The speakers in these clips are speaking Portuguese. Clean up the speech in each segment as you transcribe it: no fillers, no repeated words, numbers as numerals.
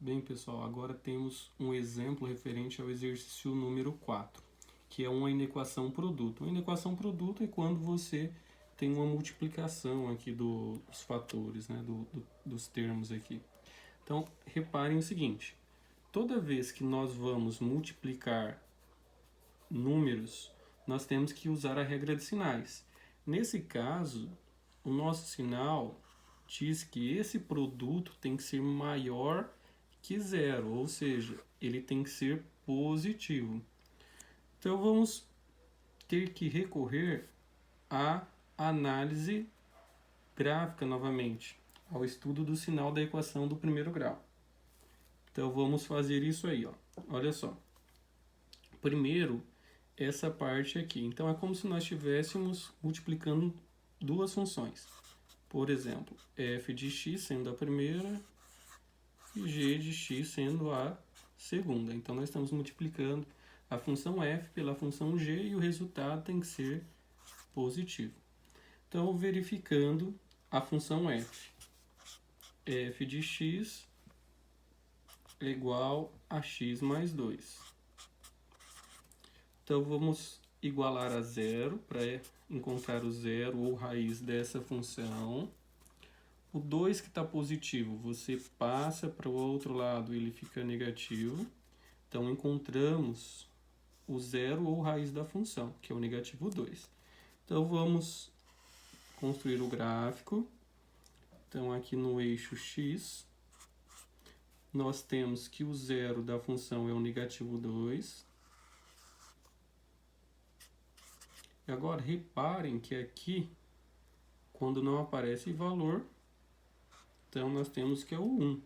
Bem, pessoal, agora temos um exemplo referente ao exercício número 4, que é uma inequação produto. Uma inequação produto é quando você tem uma multiplicação aqui dos fatores, né, dos termos aqui. Então, reparem o seguinte, toda vez que nós vamos multiplicar números, nós temos que usar a regra de sinais. Nesse caso, o nosso sinal diz que esse produto tem que ser maior que zero, ou seja, ele tem que ser positivo. Então vamos ter que recorrer à análise gráfica novamente, ao estudo do sinal da equação do primeiro grau. Então vamos fazer isso aí, ó. Olha só. Primeiro, essa parte aqui. Então é como se nós estivéssemos multiplicando duas funções. Por exemplo, f de x sendo a primeira e g de x sendo a segunda. Então nós estamos multiplicando a função f pela função g e o resultado tem que ser positivo. Então, verificando a função f de x é igual a x mais 2. Então, vamos igualar a zero para encontrar o zero ou raiz dessa função. O 2 que está positivo, você passa para o outro lado, ele fica negativo. Então, encontramos o zero ou raiz da função, que é o negativo 2. Então, vamos construir o gráfico. Então, aqui no eixo x, nós temos que o zero da função é o negativo 2. E agora, reparem que aqui, quando não aparece valor, então nós temos que é o 1.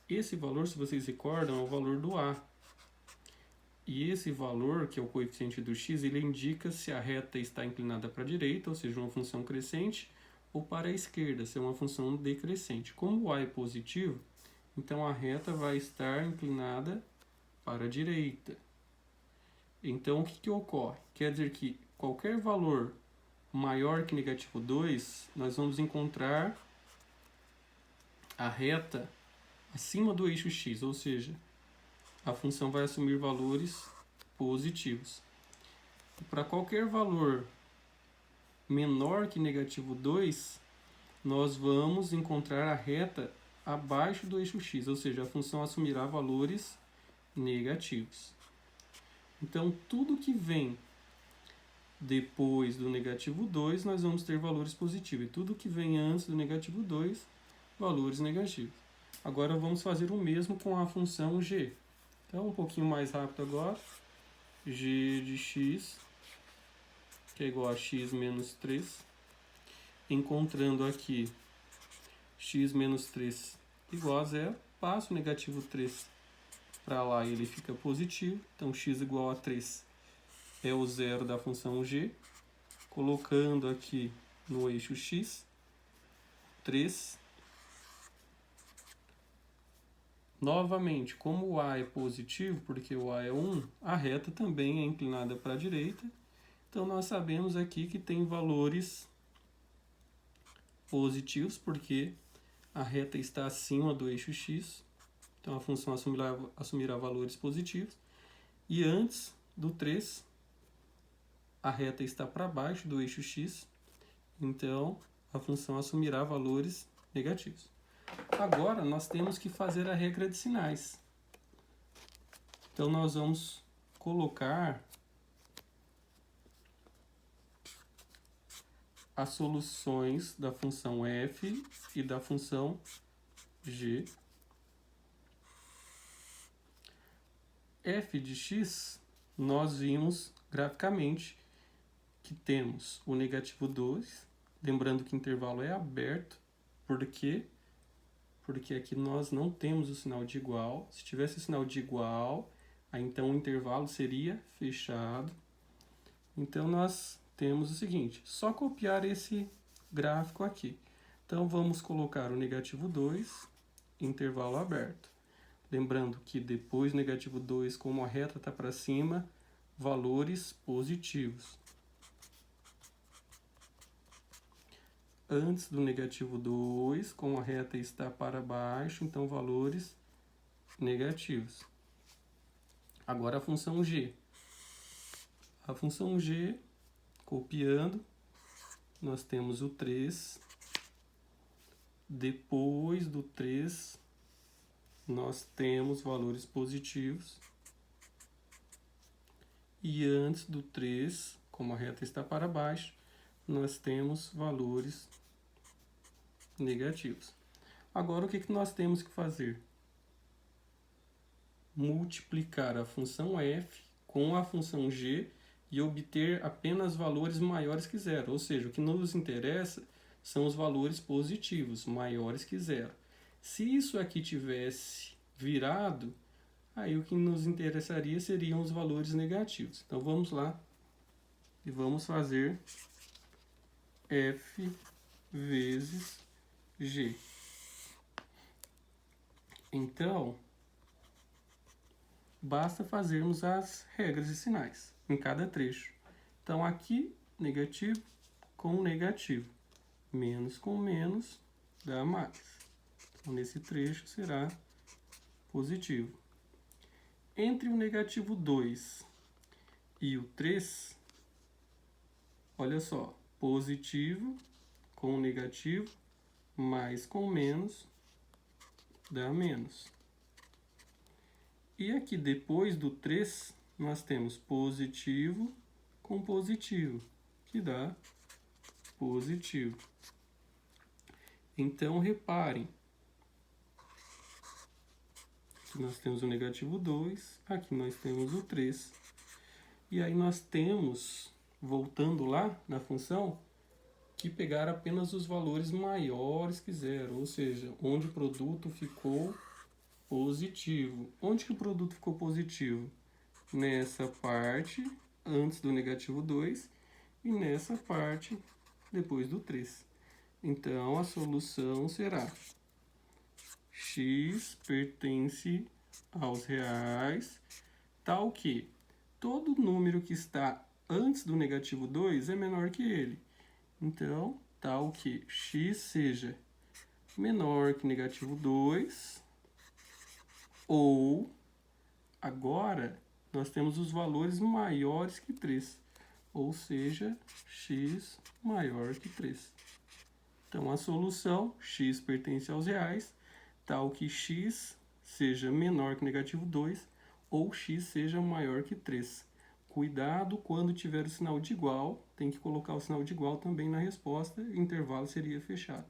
Esse valor, se vocês recordam, é o valor do a. E esse valor, que é o coeficiente do x, ele indica se a reta está inclinada para a direita, ou seja, uma função crescente, ou para a esquerda, se é uma função decrescente. Como o a é positivo, então a reta vai estar inclinada para a direita. Então, o que ocorre? Quer dizer que qualquer valor maior que negativo 2, nós vamos encontrar a reta acima do eixo x, ou seja, a função vai assumir valores positivos. Para qualquer valor menor que negativo 2, nós vamos encontrar a reta abaixo do eixo x, ou seja, a função assumirá valores negativos. Então, tudo que vem depois do negativo 2, nós vamos ter valores positivos. E tudo que vem antes do negativo 2, valores negativos. Agora, vamos fazer o mesmo com a função g. Então, um pouquinho mais rápido agora. G de x, que é igual a x menos 3. Encontrando aqui x menos 3 igual a zero. Passo o negativo 3 para lá e ele fica positivo. Então, x igual a 3 é o zero da função g. Colocando aqui no eixo x, 3. Novamente, como o a é positivo, porque o a é 1, a reta também é inclinada para a direita. Então, nós sabemos aqui que tem valores positivos, porque a reta está acima do eixo x. Então, a função assumirá valores positivos. E antes do 3, a reta está para baixo do eixo x. Então, a função assumirá valores negativos. Agora, nós temos que fazer a regra de sinais. Então, nós vamos colocar as soluções da função f e da função g. F de x, nós vimos graficamente que temos o negativo 2, lembrando que o intervalo é aberto, porque aqui nós não temos o sinal de igual. Se tivesse o sinal de igual, aí então o intervalo seria fechado. Então, nós temos o seguinte, só copiar esse gráfico aqui. Então, vamos colocar o negativo 2, intervalo aberto. Lembrando que depois do negativo 2, como a reta está para cima, valores positivos. Antes do negativo 2, como a reta está para baixo, então valores negativos. Agora a função g. A função g, copiando, nós temos o 3. Depois do 3, nós temos valores positivos. E antes do 3, como a reta está para baixo, nós temos valores negativos. Agora, o que nós temos que fazer? Multiplicar a função f com a função g e obter apenas valores maiores que zero. Ou seja, o que nos interessa são os valores positivos, maiores que zero. Se isso aqui tivesse virado, aí o que nos interessaria seriam os valores negativos. Então, vamos lá e vamos fazer f vezes g. Então, basta fazermos as regras e sinais em cada trecho. Então, aqui, negativo com negativo. Menos com menos dá mais. Então, nesse trecho será positivo. Entre o negativo 2 e o 3, olha só, positivo com negativo, mais com menos dá menos. E aqui depois do 3, nós temos positivo com positivo, que dá positivo. Então, reparem, aqui nós temos o negativo 2, aqui nós temos o 3. E aí nós temos, voltando lá na função, que pegar apenas os valores maiores que zero, ou seja, onde o produto ficou positivo. Onde que o produto ficou positivo? Nessa parte antes do negativo 2 e nessa parte depois do 3. Então, a solução será x pertence aos reais, tal que todo número que está antes do negativo 2 é menor que ele. Então, tal que x seja menor que negativo 2, ou, agora, nós temos os valores maiores que 3, ou seja, x maior que 3. Então, a solução, x pertence aos reais, tal que x seja menor que negativo 2, ou x seja maior que 3. Cuidado quando tiver o sinal de igual, tem que colocar o sinal de igual também na resposta, o intervalo seria fechado.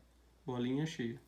Bolinha cheia.